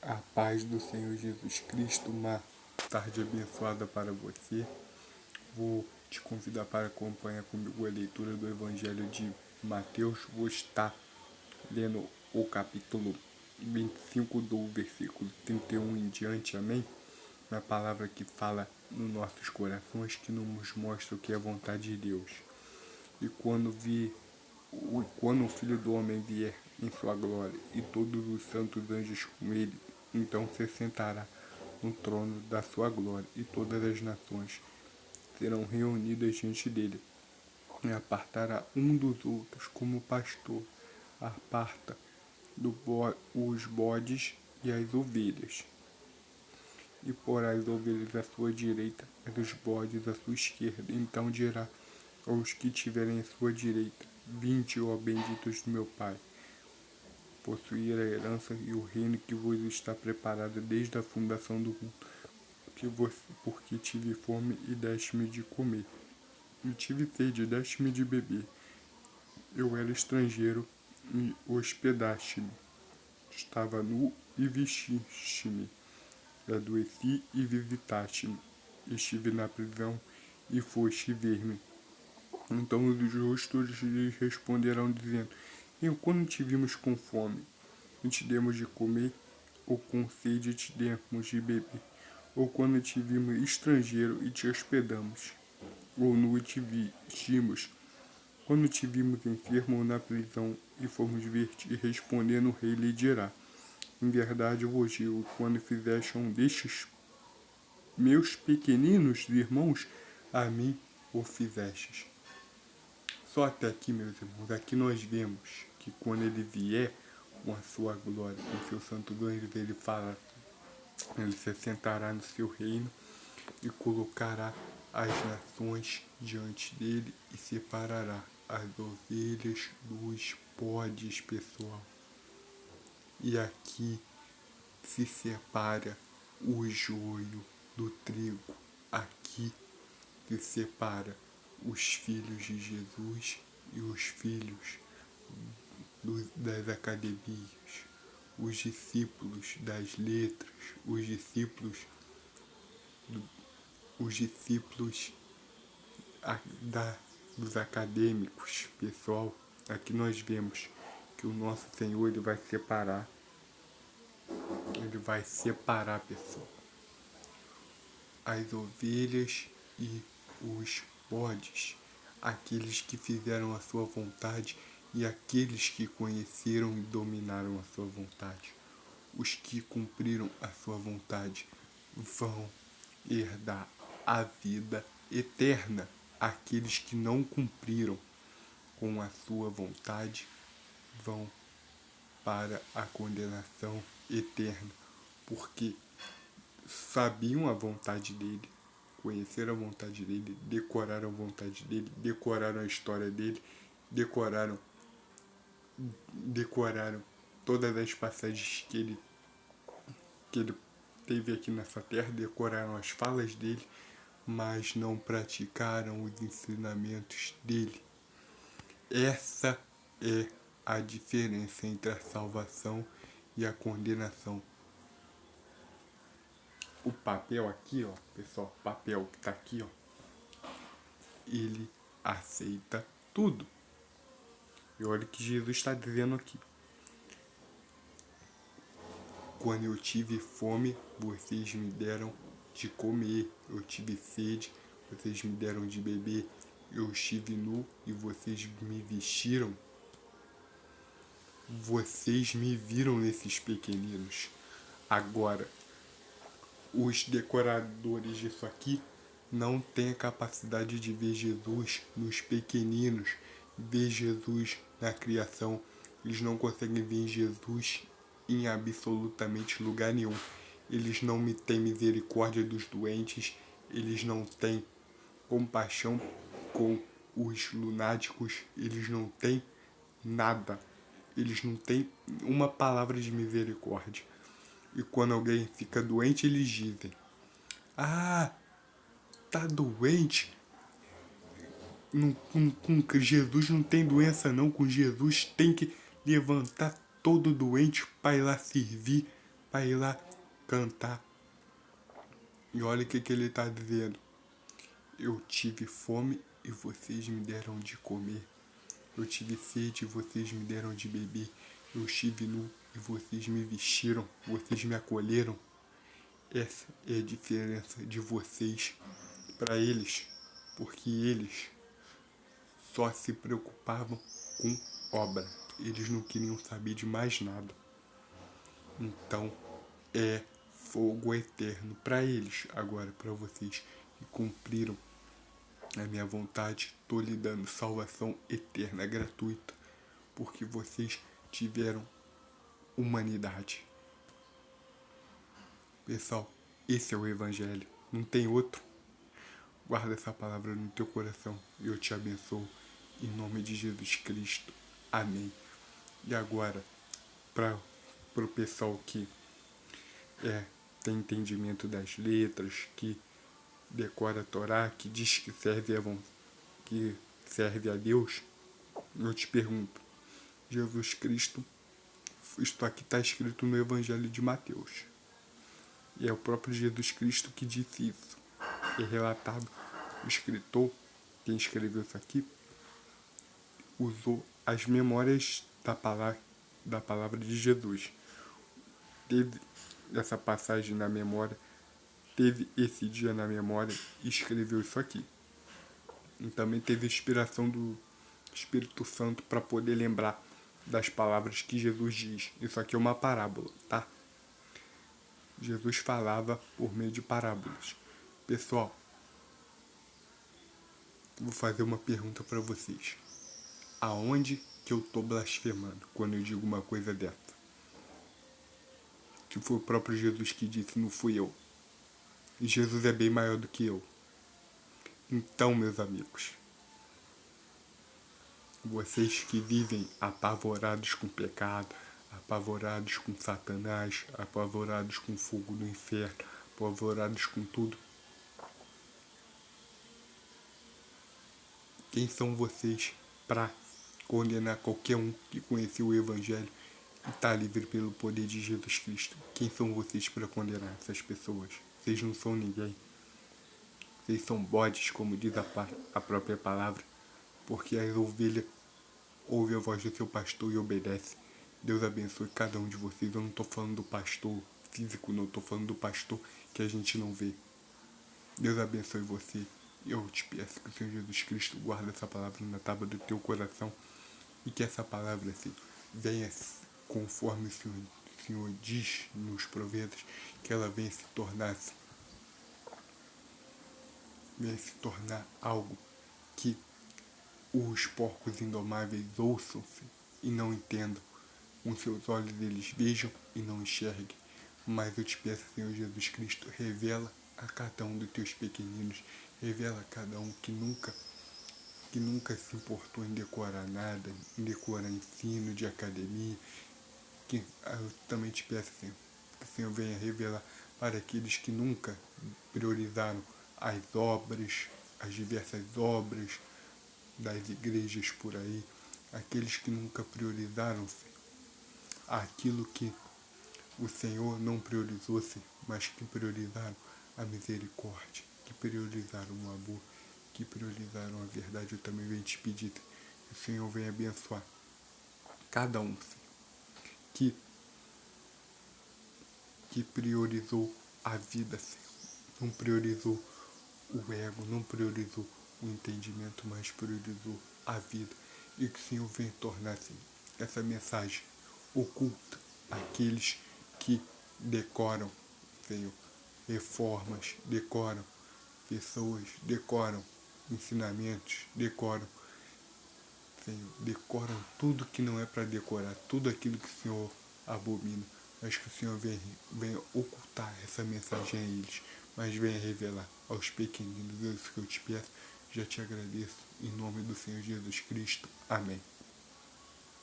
A paz do Senhor Jesus Cristo, uma tarde abençoada para você. Vou te convidar para acompanhar comigo a leitura do Evangelho de Mateus. Vou estar lendo o capítulo 25 do versículo 31 em diante, amém? Uma palavra que fala nos nossos corações, que nos mostra o que é a vontade de Deus. E quando o Filho do Homem vier em sua glória e todos os santos anjos com ele, então se sentará no trono da sua glória e todas as nações serão reunidas diante dele e apartará um dos outros como o pastor aparta os bodes e as ovelhas. E porá as ovelhas à sua direita e os bodes à sua esquerda. Então dirá aos que estiverem à sua direita: Vinde, ó benditos do meu Pai, possuir a herança e o reino que vos está preparado desde a fundação do mundo. Porque tive fome e deste-me de comer, e tive sede e deste-me de beber. Eu era estrangeiro e hospedaste-me. Estava nu e vestiste-me. Adoeci e visitaste-me. Estive na prisão e foste ver-me. Então os justos lhes responderão, dizendo: E quando te vimos com fome, e te demos de comer, ou com sede te demos de beber? Ou quando te vimos estrangeiro e te hospedamos? Ou nu e te vestimos? Quando te vimos enfermo ou na prisão e fomos ver-te? E respondendo o rei lhe dirá: Em verdade eu vos digo, quando fizeste um destes meus pequeninos irmãos, a mim o fizestes. Só até aqui, meus irmãos, aqui nós vemos que quando ele vier com a sua glória, com seus santos anjos, ele fala, ele se sentará no seu reino e colocará as nações diante dele e separará as ovelhas dos bodes, pessoal. E aqui se separa o joio do trigo. Aqui se separa os filhos de Jesus e os filhos das academias, os discípulos das letras, os discípulos dos acadêmicos, pessoal. Aqui nós vemos que o nosso Senhor ele vai separar, pessoal, as ovelhas e os bodes, aqueles que fizeram a sua vontade e aqueles que conheceram e dominaram a sua vontade. Os que cumpriram a sua vontade vão herdar a vida eterna. Aqueles que não cumpriram com a sua vontade vão para a condenação eterna, porque sabiam a vontade dele, conheceram a vontade dele, decoraram a vontade dele, decoraram a história dele, decoraram todas as passagens que ele teve aqui nessa terra, decoraram as falas dele, mas não praticaram os ensinamentos dele. Essa é a diferença entre a salvação e a condenação. O papel aqui, ó, pessoal, o papel que tá aqui, ó, ele aceita tudo. E olha o que Jesus está dizendo aqui. Quando eu tive fome, vocês me deram de comer. Eu tive sede, vocês me deram de beber. Eu estive nu e vocês me vestiram. Vocês me viram nesses pequeninos. Agora, os decoradores disso aqui não têm a capacidade de ver Jesus nos pequeninos, ver Jesus na criação. Eles não conseguem ver Jesus em absolutamente lugar nenhum. Eles não têm misericórdia dos doentes, eles não têm compaixão com os lunáticos, eles não têm nada. Eles não têm uma palavra de misericórdia. E quando alguém fica doente, eles dizem: Ah, tá doente? Com Jesus não tem doença não. Com Jesus tem que levantar todo doente para ir lá servir. para ir lá cantar. E olha o que ele está dizendo. Eu tive fome e vocês me deram de comer. Eu tive sede e vocês me deram de beber. Eu estive nu e vocês me vestiram. Vocês me acolheram. Essa é a diferença de vocês para eles. Porque eles só se preocupavam com obra. Eles não queriam saber de mais nada. Então é fogo eterno para eles. Agora para vocês que cumpriram a minha vontade, estou lhe dando salvação eterna, gratuita, porque vocês tiveram humanidade. Pessoal, esse é o Evangelho, não tem outro. Guarda essa palavra no teu coração e eu te abençoo, em nome de Jesus Cristo. Amém. E agora, para o pessoal que tem entendimento das letras, que decora a Torá, que diz que serve a Deus, eu te pergunto, Jesus Cristo, isto aqui está escrito no Evangelho de Mateus. E é o próprio Jesus Cristo que disse isso. É relatado, o escritor, quem escreveu isso aqui, usou as memórias da palavra de Jesus. Teve essa passagem na memória, teve esse dia na memória e escreveu isso aqui. E também teve a inspiração do Espírito Santo para poder lembrar das palavras que Jesus diz. Isso aqui é uma parábola, tá? Jesus falava por meio de parábolas. Pessoal, vou fazer uma pergunta para vocês. Aonde que eu tô blasfemando quando eu digo uma coisa dessa? Que foi o próprio Jesus que disse, não fui eu. E Jesus é bem maior do que eu. Então, meus amigos, vocês que vivem apavorados com pecado, apavorados com Satanás, apavorados com fogo do inferno, apavorados com tudo, quem são vocês para condenar qualquer um que conheceu o Evangelho e está livre pelo poder de Jesus Cristo? Quem são vocês para condenar essas pessoas? Vocês não são ninguém. Vocês são bodes, como diz a própria palavra, porque as ovelhas ouvem a voz do seu pastor e obedecem. Deus abençoe cada um de vocês. Eu não estou falando do pastor físico, não estou falando do pastor que a gente não vê. Deus abençoe você. Eu te peço que o Senhor Jesus Cristo guarde essa palavra na tábua do teu coração e que essa palavra assim, venha conforme o Senhor diz nos Provérbios, que ela venha se tornar algo que os porcos indomáveis ouçam-se e não entendam. Com seus olhos eles vejam e não enxerguem. Mas eu te peço, Senhor Jesus Cristo, revela a cada um dos teus pequeninos, revela a cada um que nunca se importou em decorar nada, em decorar ensino de academia. Que eu também te peço, Senhor, que o Senhor venha revelar para aqueles que nunca priorizaram as obras, as diversas obras das igrejas por aí, aqueles que nunca priorizaram aquilo que o Senhor não priorizou, mas que priorizaram a misericórdia, que priorizaram o amor, que priorizaram a verdade. Eu também venho te pedir que o Senhor venha abençoar cada um, Senhor, que priorizou a vida, Senhor. Não priorizou o ego, não priorizou o entendimento, mas priorizou a vida. E que o Senhor venha tornar essa mensagem oculta àqueles que decoram, Senhor, reformas, decoram pessoas, decoram ensinamentos, decoram, Senhor, decoram tudo que não é para decorar, tudo aquilo que o Senhor abomina. Mas que o Senhor venha ocultar essa mensagem a eles, mas venha revelar aos pequeninos. É isso que eu te peço, já te agradeço, em nome do Senhor Jesus Cristo. Amém.